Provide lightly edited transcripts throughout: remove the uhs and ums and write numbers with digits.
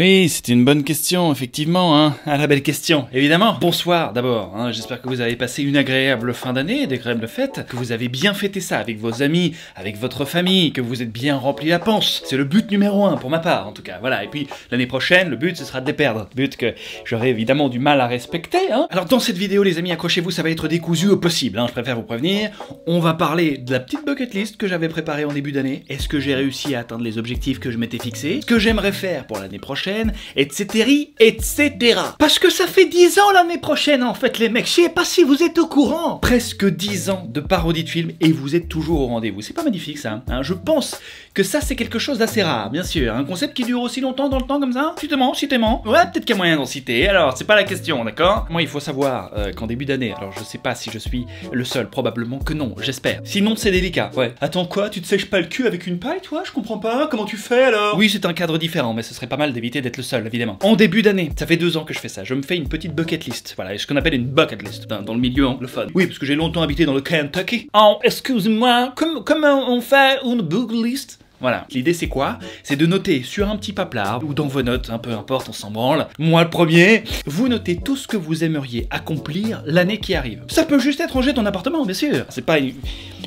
Oui, c'est une bonne question, effectivement, hein. Ah, la belle question, évidemment. Bonsoir, d'abord, hein. J'espère que vous avez passé une agréable fin d'année, d'agréables fêtes, que vous avez bien fêté ça avec vos amis, avec votre famille, que vous êtes bien rempli la panse. C'est le but numéro 1, pour ma part, en tout cas. Voilà, et puis, l'année prochaine, le but, ce sera de les perdre. But que j'aurai évidemment du mal à respecter, hein. Alors, dans cette vidéo, les amis, accrochez-vous, ça va être décousu au possible, hein. Je préfère vous prévenir. On va parler de la petite bucket list que j'avais préparée en début d'année. Est-ce que j'ai réussi à atteindre les objectifs que je m'étais fixés? Ce que j'aimerais faire pour l'année prochaine, etc., etc. Parce que ça fait 10 ans l'année prochaine, en fait, les mecs. Je sais pas si vous êtes au courant. Presque 10 ans de parodie de films et vous êtes toujours au rendez-vous. C'est pas magnifique, ça, hein. Je pense que ça, c'est quelque chose d'assez rare, bien sûr. Un concept qui dure aussi longtemps dans le temps comme ça. Citement. Ouais, peut-être qu'il y a moyen d'en citer. Alors, c'est pas la question, d'accord? Moi, il faut savoir qu'en début d'année, alors je sais pas si je suis le seul, probablement que non, j'espère. Sinon, c'est délicat, ouais. Attends quoi? Tu te sèches pas le cul avec une paille, toi? Je comprends pas. Comment tu fais, alors? Oui, c'est un cadre différent, mais ce serait pas mal d'éviter d'être le seul, évidemment. En début d'année, ça fait 2 ans que je fais ça. Je me fais une petite bucket list. Voilà, ce qu'on appelle une bucket list dans le milieu anglophone. Oui, parce que j'ai longtemps habité dans le Kentucky. Oh, excuse-moi, comment on fait une bucket list? Voilà, l'idée c'est quoi? C'est de noter sur un petit paplard, ou dans vos notes, peu importe, on s'en branle. Moi le premier, vous notez tout ce que vous aimeriez accomplir l'année qui arrive. Ça peut juste être ranger ton appartement, bien sûr. C'est pas une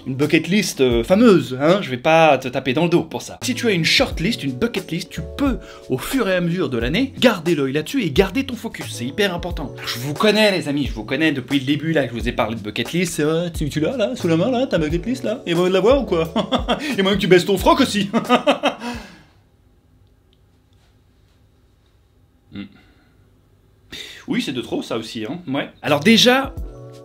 bucket list fameuse, hein, je vais pas te taper dans le dos pour ça. Si tu as une short list, une bucket list, tu peux, au fur et à mesure de l'année, garder l'œil là-dessus et garder ton focus, c'est hyper important. Je vous connais les amis, je vous connais depuis le début là que je vous ai parlé de bucket list. Tu l'as là, sous la main là, ta bucket list là? Et va de la voir ou quoi? Et moi que tu baisses ton froc aussi. Oui, c'est de trop ça aussi, hein. Ouais. Alors déjà,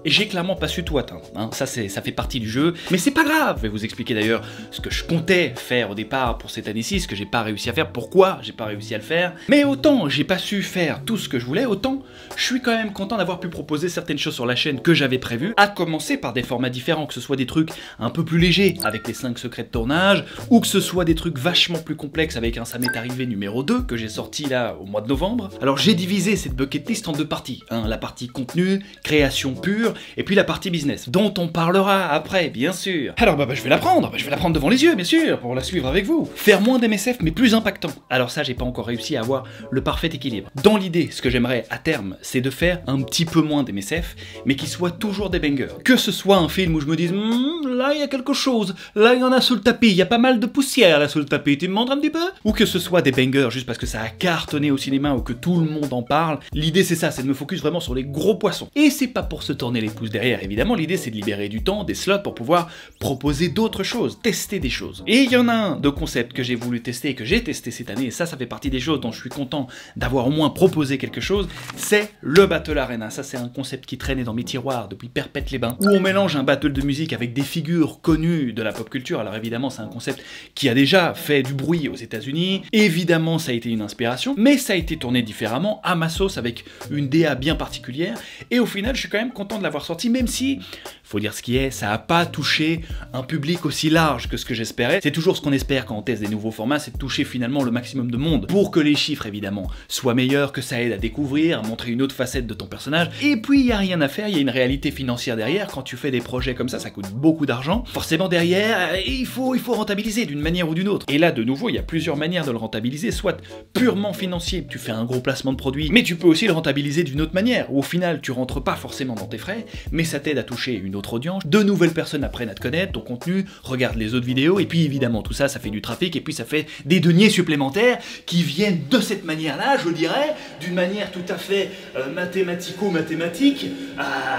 j'ai clairement pas su tout atteindre, hein. Ça fait partie du jeu, mais c'est pas grave. Je vais vous expliquer d'ailleurs ce que je comptais faire au départ pour cette année-ci, ce que j'ai pas réussi à faire, pourquoi j'ai pas réussi à le faire. Mais autant j'ai pas su faire tout ce que je voulais, autant je suis quand même content d'avoir pu proposer certaines choses sur la chaîne que j'avais prévues, à commencer par des formats différents, que ce soit des trucs un peu plus légers, avec les 5 secrets de tournage, ou que ce soit des trucs vachement plus complexes avec un Ça m'est arrivé numéro 2, que j'ai sorti là au mois de novembre. Alors j'ai divisé cette bucket list en 2 parties, hein, la partie contenu, création pure, et puis la partie business, dont on parlera après, bien sûr. Alors je vais la prendre, devant les yeux, bien sûr, pour la suivre avec vous. Faire moins d'MSF, mais plus impactant. Alors ça, j'ai pas encore réussi à avoir le parfait équilibre. Dans l'idée, ce que j'aimerais à terme, c'est de faire un petit peu moins d'MSF, mais qui soit toujours des bangers. Que ce soit un film où je me dise, là il y a quelque chose, là il y en a sous le tapis, il y a pas mal de poussière là sous le tapis, tu me montres un petit peu? Ou que ce soit des bangers juste parce que ça a cartonné au cinéma ou que tout le monde en parle. L'idée c'est ça, c'est de me focus vraiment sur les gros poissons. Et c'est pas pour se tourner les pouces derrière, évidemment, l'idée c'est de libérer du temps, des slots pour pouvoir proposer d'autres choses, tester des choses. Et il y en a un de concept que j'ai voulu tester, que j'ai testé cette année, et ça fait partie des choses dont je suis content d'avoir au moins proposé quelque chose, c'est le Battle Arena. Ça c'est un concept qui traînait dans mes tiroirs depuis Perpète-les-Bains, où on mélange un battle de musique avec des figures connues de la pop culture. Alors évidemment c'est un concept qui a déjà fait du bruit aux États-Unis, évidemment ça a été une inspiration, mais ça a été tourné différemment, à ma sauce, avec une DA bien particulière, et au final je suis quand même content de l'avoir sorti, même si, faut dire ce qui est, ça a pas touché un public aussi large que ce que j'espérais. C'est toujours ce qu'on espère quand on teste des nouveaux formats, c'est de toucher finalement le maximum de monde, pour que les chiffres évidemment soient meilleurs, que ça aide à découvrir, à montrer une autre facette de ton personnage. Et puis il y a rien à faire, il y a une réalité financière derrière. Quand tu fais des projets comme ça coûte beaucoup d'argent. Forcément derrière, il faut rentabiliser d'une manière ou d'une autre. Et là de nouveau, il y a plusieurs manières de le rentabiliser, soit purement financier, tu fais un gros placement de produit, mais tu peux aussi le rentabiliser d'une autre manière, où au final tu rentres pas forcément dans tes frais, mais ça t'aide à toucher une autre audience, de nouvelles personnes apprennent à te connaître, ton contenu, regardent les autres vidéos, et puis évidemment tout ça, ça fait du trafic, et puis ça fait des deniers supplémentaires qui viennent de cette manière-là, je dirais, d'une manière tout à fait mathématico-mathématique.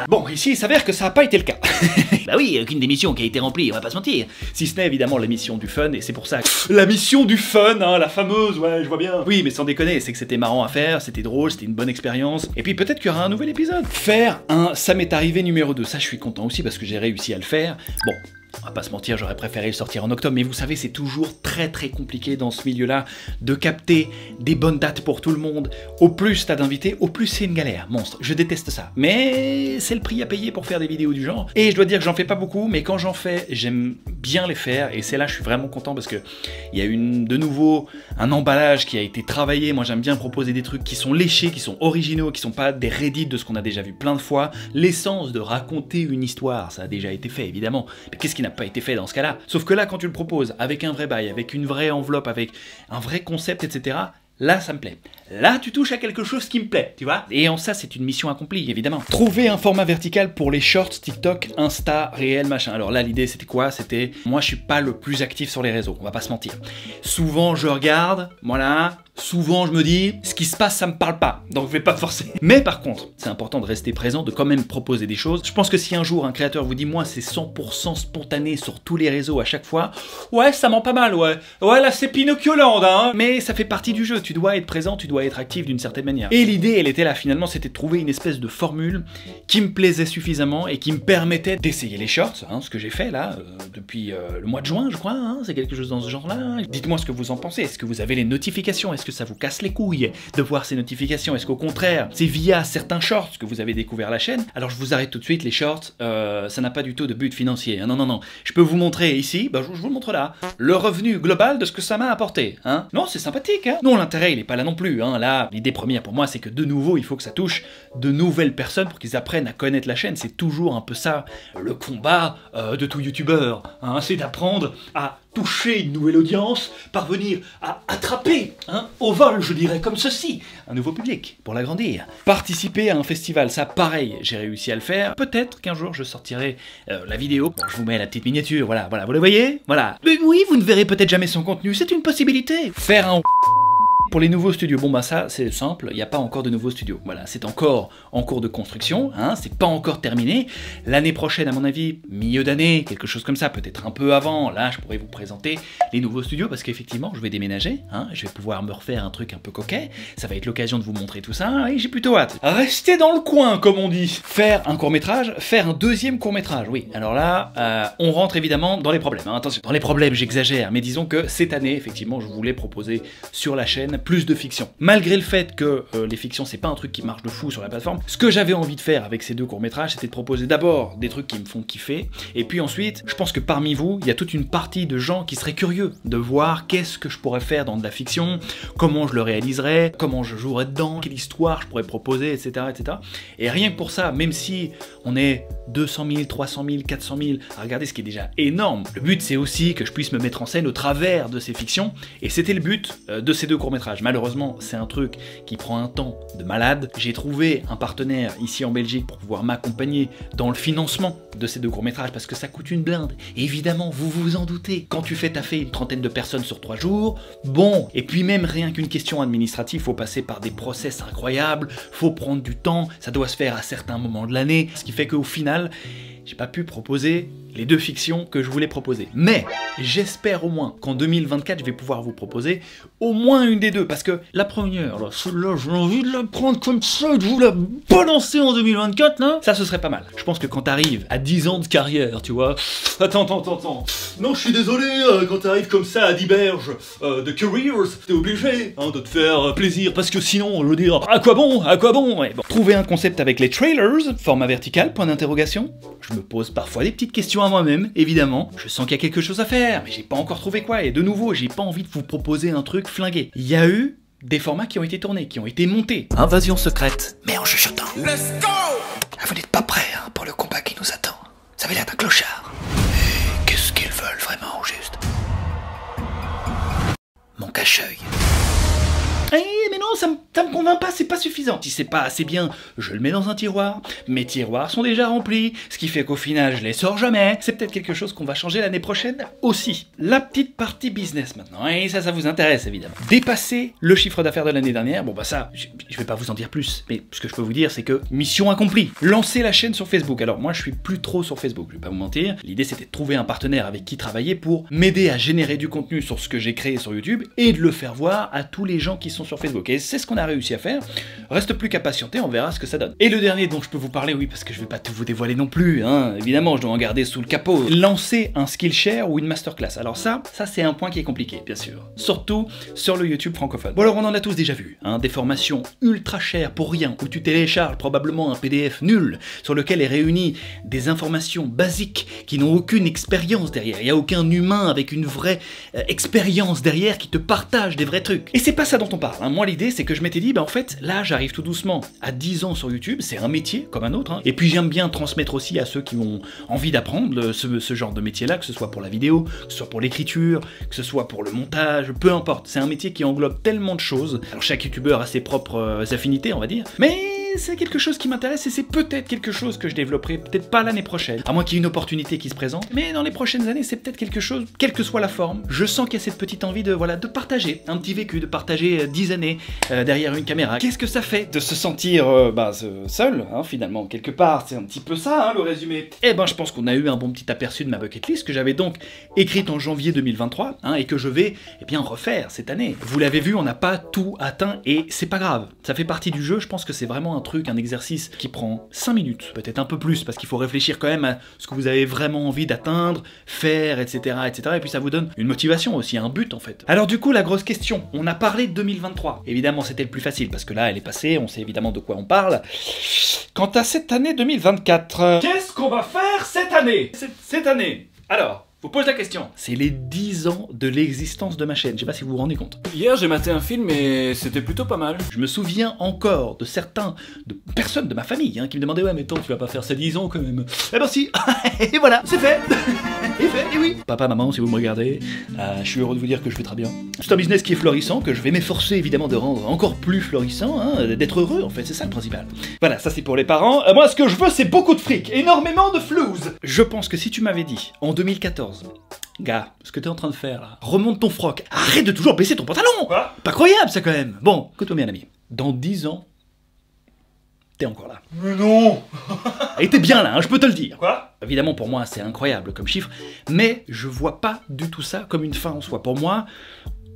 Bon, ici il s'avère que ça n'a pas été le cas. Bah oui, aucune des missions qui a été remplie, on va pas se mentir. Si ce n'est évidemment la mission du fun, et c'est pour ça que... La mission du fun, hein, la fameuse, ouais, je vois bien. Oui, mais sans déconner, c'est que c'était marrant à faire, c'était drôle, c'était une bonne expérience, et puis peut-être qu'il y aura un nouvel épisode. Faire un Ça m'est arrivé numéro 2, ça je suis content aussi parce que j'ai réussi à le faire. Bon, on va pas se mentir, j'aurais préféré le sortir en octobre, mais vous savez, c'est toujours très compliqué dans ce milieu-là de capter des bonnes dates pour tout le monde. Au plus t'as d'invités, au plus c'est une galère, monstre. Je déteste ça. Mais c'est le prix à payer pour faire des vidéos du genre. Et je dois dire que j'en fais pas beaucoup, mais quand j'en fais, j'aime bien les faire. Et c'est là, je suis vraiment content parce que il y a de nouveau un emballage qui a été travaillé. Moi, j'aime bien proposer des trucs qui sont léchés, qui sont originaux, qui sont pas des reddits de ce qu'on a déjà vu plein de fois. L'essence de raconter une histoire, ça a déjà été fait, évidemment. Mais qu'est-ce qui n'a pas été fait dans ce cas-là? Sauf que là, quand tu le proposes avec un vrai bail, avec une vraie enveloppe, avec un vrai concept, etc., là ça me plaît. Là, tu touches à quelque chose qui me plaît, tu vois. Et en ça, c'est une mission accomplie, évidemment. Trouver un format vertical pour les shorts, TikTok, Insta, réel, machin. Alors là, l'idée, c'était quoi? C'était, moi, je suis pas le plus actif sur les réseaux, on va pas se mentir. Souvent, je regarde, voilà. Souvent, je me dis, ce qui se passe, ça me parle pas, donc je vais pas forcer. Mais par contre, c'est important de rester présent, de quand même proposer des choses. Je pense que si un jour, un créateur vous dit, moi, c'est 100% spontané sur tous les réseaux à chaque fois, ouais, ça ment pas mal, ouais. Ouais, là, c'est Pinocchio-land, hein. Mais ça fait partie du jeu, tu dois être présent, tu dois être actif d'une certaine manière. Et l'idée, elle était là, finalement, c'était de trouver une espèce de formule qui me plaisait suffisamment et qui me permettait d'essayer les shorts, hein, ce que j'ai fait, là, depuis le mois de juin, je crois, hein, c'est quelque chose dans ce genre-là. Dites-moi ce que vous en pensez, est-ce que vous avez les notifications, est-ce que ça vous casse les couilles de voir ces notifications? Est-ce qu'au contraire, c'est via certains shorts que vous avez découvert la chaîne? Alors je vous arrête tout de suite, les shorts, ça n'a pas du tout de but financier. Hein, non, non, non. Je peux vous montrer ici, bah, je vous le montre là, le revenu global de ce que ça m'a apporté. Hein. Non, c'est sympathique. Hein. Non, l'intérêt, il est pas là non plus. Hein. Là, l'idée première pour moi, c'est que de nouveau, il faut que ça touche de nouvelles personnes pour qu'ils apprennent à connaître la chaîne. C'est toujours un peu ça, le combat de tout youtubeur. Hein, c'est d'apprendre à toucher une nouvelle audience, parvenir à attraper, hein, au vol, je dirais comme ceci, un nouveau public, pour l'agrandir. Participer à un festival, ça pareil, j'ai réussi à le faire. Peut-être qu'un jour je sortirai la vidéo. Bon, je vous mets la petite miniature, voilà, vous le voyez? Voilà. Mais oui, vous ne verrez peut-être jamais son contenu, c'est une possibilité. Faire un... Pour les nouveaux studios, bon bah ça c'est simple, il n'y a pas encore de nouveaux studios. Voilà, c'est encore en cours de construction, hein, c'est pas encore terminé. L'année prochaine, à mon avis, milieu d'année, quelque chose comme ça, peut-être un peu avant, là je pourrais vous présenter les nouveaux studios parce qu'effectivement je vais déménager, hein, je vais pouvoir me refaire un truc un peu coquet, ça va être l'occasion de vous montrer tout ça, et j'ai plutôt hâte. Restez dans le coin, comme on dit. Faire un court-métrage, faire un deuxième court-métrage, oui. Alors là, on rentre évidemment dans les problèmes, hein, attention. Dans les problèmes, j'exagère, mais disons que cette année, effectivement, je voulais proposer sur la chaîne plus de fiction. Malgré le fait que les fictions, c'est pas un truc qui marche de fou sur la plateforme, ce que j'avais envie de faire avec ces deux courts-métrages, c'était de proposer d'abord des trucs qui me font kiffer, et puis ensuite, je pense que parmi vous, il y a toute une partie de gens qui seraient curieux de voir qu'est-ce que je pourrais faire dans de la fiction, comment je le réaliserais, comment je jouerais dedans, quelle histoire je pourrais proposer, etc., etc. Et rien que pour ça, même si on est 200 000, 300 000, 400 000 à regarder, ce qui est déjà énorme, le but c'est aussi que je puisse me mettre en scène au travers de ces fictions, et c'était le but de ces deux courts-métrages. Malheureusement, c'est un truc qui prend un temps de malade. J'ai trouvé un partenaire ici en Belgique pour pouvoir m'accompagner dans le financement de ces deux courts-métrages parce que ça coûte une blinde. Et évidemment, vous vous en doutez, quand tu fais taffer une trentaine de personnes sur 3 jours, bon, et puis même rien qu'une question administrative, faut passer par des process incroyables, faut prendre du temps, ça doit se faire à certains moments de l'année, ce qui fait qu'au final, j'ai pas pu proposer les deux fictions que je voulais proposer. Mais j'espère au moins qu'en 2024, je vais pouvoir vous proposer au moins une des deux, parce que la première, là, celle-là, j'ai envie de la prendre comme ça, de vous la balancer en 2024, là, ça ce serait pas mal. Je pense que quand t'arrives à 10 ans de carrière, tu vois, attends, non, je suis désolé, quand t'arrives comme ça à 10 berges de careers, t'es obligé, hein, de te faire plaisir, parce que sinon, je veux dire, à quoi bon, ouais, bon. Trouver un concept avec les trailers, format vertical, point d'interrogation. Je me pose parfois des petites questions à moi-même, évidemment. Je sens qu'il y a quelque chose à faire, mais j'ai pas encore trouvé quoi, et de nouveau, j'ai pas envie de vous proposer un truc flingué. Il y a eu des formats qui ont été tournés, qui ont été montés. Invasion secrète, mais en chuchotant. Let's go! Ah, vous n'êtes pas prêts, hein, pour le combat qui nous attend. Ça avait l'air d'un clochard. Et qu'est-ce qu'ils veulent vraiment, au juste? Mon cache-œil. Mais non, ça me convainc pas, c'est pas suffisant. Si c'est pas assez bien, je le mets dans un tiroir. Mes tiroirs sont déjà remplis, ce qui fait qu'au final, je les sors jamais. C'est peut-être quelque chose qu'on va changer l'année prochaine aussi. La petite partie business maintenant, et ça vous intéresse évidemment. Dépasser le chiffre d'affaires de l'année dernière, bon bah ça, je vais pas vous en dire plus, mais ce que je peux vous dire, c'est que mission accomplie. Lancer la chaîne sur Facebook. Alors moi, je suis plus trop sur Facebook, je vais pas vous mentir. L'idée, c'était de trouver un partenaire avec qui travailler pour m'aider à générer du contenu sur ce que j'ai créé sur YouTube et de le faire voir à tous les gens qui sont sur Facebook. Et c'est ce qu'on a réussi à faire. Reste plus qu'à patienter, on verra ce que ça donne. Et le dernier dont je peux vous parler, oui, parce que je vais pas tout vous dévoiler non plus, hein, évidemment, je dois en garder sous le capot. Lancer un Skillshare ou une masterclass. Alors ça c'est un point qui est compliqué, bien sûr. Surtout sur le YouTube francophone. Bon alors on en a tous déjà vu, hein, des formations ultra chères pour rien, où tu télécharges probablement un PDF nul, sur lequel est réuni des informations basiques qui n'ont aucune expérience derrière. Il n'y a aucun humain avec une vraie expérience derrière qui te partage des vrais trucs. Et c'est pas ça dont on parle, hein. Moi l'idée arrivé, c'est que je m'étais dit, bah en fait, là, j'arrive tout doucement à 10 ans sur YouTube, c'est un métier comme un autre, hein. Et puis j'aime bien transmettre aussi à ceux qui ont envie d'apprendre ce genre de métier-là, que ce soit pour la vidéo, que ce soit pour l'écriture, que ce soit pour le montage, peu importe. C'est un métier qui englobe tellement de choses. Alors chaque youtubeur a ses propres affinités, on va dire, mais c'est quelque chose qui m'intéresse et c'est peut-être quelque chose que je développerai, peut-être pas l'année prochaine, à moins qu'il y ait une opportunité qui se présente, mais dans les prochaines années, c'est peut-être quelque chose, quelle que soit la forme. Je sens qu'il y a cette petite envie de, voilà, de partager un petit vécu, de partager 10 années derrière une caméra. Qu'est-ce que ça fait de se sentir seul, hein, finalement, quelque part? C'est un petit peu ça, hein, le résumé. Eh ben, je pense qu'on a eu un bon petit aperçu de ma bucket list que j'avais donc écrite en janvier 2023, hein, et que je vais, eh bien, refaire cette année. Vous l'avez vu, on n'a pas tout atteint et c'est pas grave. Ça fait partie du jeu, je pense que c'est vraiment un truc, un exercice qui prend 5 minutes, peut-être un peu plus, parce qu'il faut réfléchir quand même à ce que vous avez vraiment envie d'atteindre, faire, etc., etc. Et puis ça vous donne une motivation aussi, un but en fait. Alors du coup, la grosse question, on a parlé de 2023. Évidemment, c'était le plus facile, parce que là, elle est passée, on sait évidemment de quoi on parle. Quant à cette année 2024, qu'est-ce qu'on va faire cette année? Cette année, alors, je vous pose la question. C'est les 10 ans de l'existence de ma chaîne, je sais pas si vous vous rendez compte. Hier j'ai maté un film et c'était plutôt pas mal. Je me souviens encore de personnes de ma famille hein, qui me demandaient « Ouais mais attends, tu vas pas faire ça 10 ans quand même ?» Eh ben si. Et voilà, c'est fait. Et oui. Papa, maman, si vous me regardez, je suis heureux de vous dire que je vais très bien. C'est un business qui est florissant, que je vais m'efforcer évidemment de rendre encore plus florissant, hein, d'être heureux en fait, c'est ça le principal. Voilà, ça c'est pour les parents. Moi ce que je veux c'est beaucoup de fric, énormément de flouze. Je pense que si tu m'avais dit en 2014, gars, ce que t'es en train de faire là, remonte ton froc, arrête de toujours baisser ton pantalon. Quoi? Pas croyable ça quand même. Bon, écoute-moi bien ami, dans 10 ans, t'es encore là. Mais non. Et t'es bien là, hein, je peux te le dire. Quoi? Évidemment pour moi c'est incroyable comme chiffre, mais je vois pas du tout ça comme une fin en soi. Pour moi,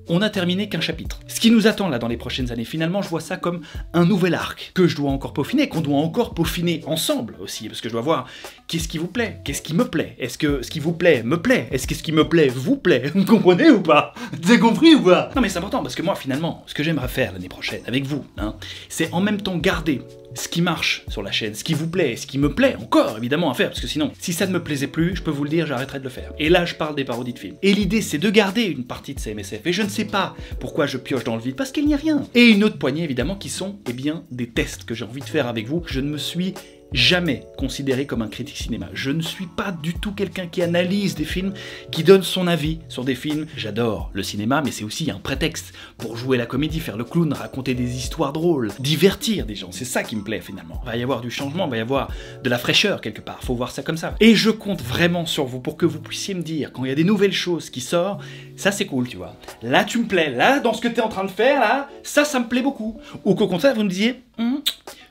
on n'a terminé qu'un chapitre. Ce qui nous attend là dans les prochaines années, finalement, je vois ça comme un nouvel arc que je dois encore peaufiner, qu'on doit encore peaufiner ensemble aussi, parce que je dois voir qu'est-ce qui vous plaît, qu'est-ce qui me plaît, est-ce que ce qui vous plaît me plaît, est-ce que ce qui me plaît vous plaît, vous comprenez ou pas? Vous avez compris ou pas? Non mais c'est important parce que moi finalement, ce que j'aimerais faire l'année prochaine avec vous, hein, c'est en même temps garder ce qui marche sur la chaîne, ce qui vous plaît, ce qui me plaît encore évidemment à faire, parce que sinon, si ça ne me plaisait plus, je peux vous le dire, j'arrêterai de le faire. Et là, je parle des parodies de films. Et l'idée, c'est de garder une partie de ces MSF. Et je ne sais pas pourquoi je pioche dans le vide, parce qu'il n'y a rien. Et une autre poignée, évidemment, qui sont, eh bien, des tests que j'ai envie de faire avec vous. Je ne me suis jamais considéré comme un critique cinéma. Je ne suis pas du tout quelqu'un qui analyse des films, qui donne son avis sur des films. J'adore le cinéma, mais c'est aussi un prétexte pour jouer la comédie, faire le clown, raconter des histoires drôles, divertir des gens. C'est ça qui me plaît finalement. Il va y avoir du changement, il va y avoir de la fraîcheur quelque part. Faut voir ça comme ça. Et je compte vraiment sur vous pour que vous puissiez me dire quand il y a des nouvelles choses qui sortent, ça c'est cool, tu vois. Là tu me plais, là dans ce que tu es en train de faire, là, ça me plaît beaucoup. Ou qu'au contraire vous me disiez,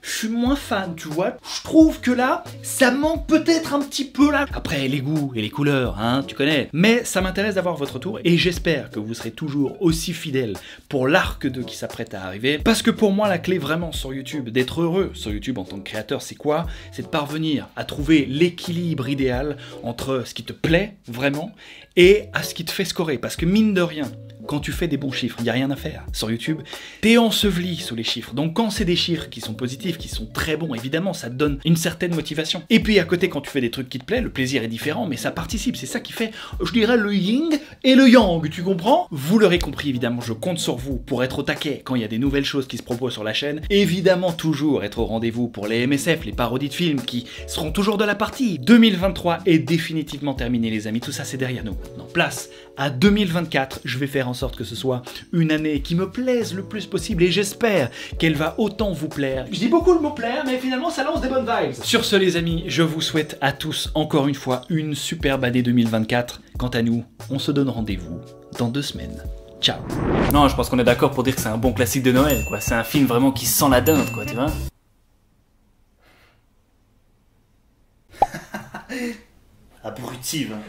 je suis moins fan, tu vois. Je trouve que là, ça manque peut-être un petit peu là. Après, les goûts et les couleurs, hein, tu connais. Mais ça m'intéresse d'avoir votre retour et j'espère que vous serez toujours aussi fidèles pour l'arc 2 qui s'apprête à arriver. Parce que pour moi, la clé vraiment sur YouTube, d'être heureux sur YouTube en tant que créateur, c'est quoi? C'est de parvenir à trouver l'équilibre idéal entre ce qui te plaît vraiment et à ce qui te fait scorer. Parce que mine de rien, quand tu fais des bons chiffres, il n'y a rien à faire. Sur YouTube, t'es enseveli sous les chiffres. Donc quand c'est des chiffres qui sont positifs, qui sont très bons, évidemment, ça te donne une certaine motivation. Et puis à côté, quand tu fais des trucs qui te plaisent, le plaisir est différent, mais ça participe. C'est ça qui fait, je dirais, le yin et le yang, tu comprends? Vous l'aurez compris, évidemment, je compte sur vous pour être au taquet quand il y a des nouvelles choses qui se proposent sur la chaîne. Évidemment, toujours être au rendez-vous pour les MSF, les parodies de films qui seront toujours de la partie. 2023 est définitivement terminé, les amis. Tout ça, c'est derrière nous. En place à 2024, je vais faire en sorte que ce soit une année qui me plaise le plus possible et j'espère qu'elle va autant vous plaire. Je dis beaucoup le mot plaire, mais finalement ça lance des bonnes vibes. Sur ce les amis, je vous souhaite à tous encore une fois une superbe année 2024. Quant à nous, on se donne rendez-vous dans 2 semaines. Ciao. Non, je pense qu'on est d'accord pour dire que c'est un bon classique de Noël, quoi. C'est un film vraiment qui sent la dinde, quoi, tu vois. Abruti, hein.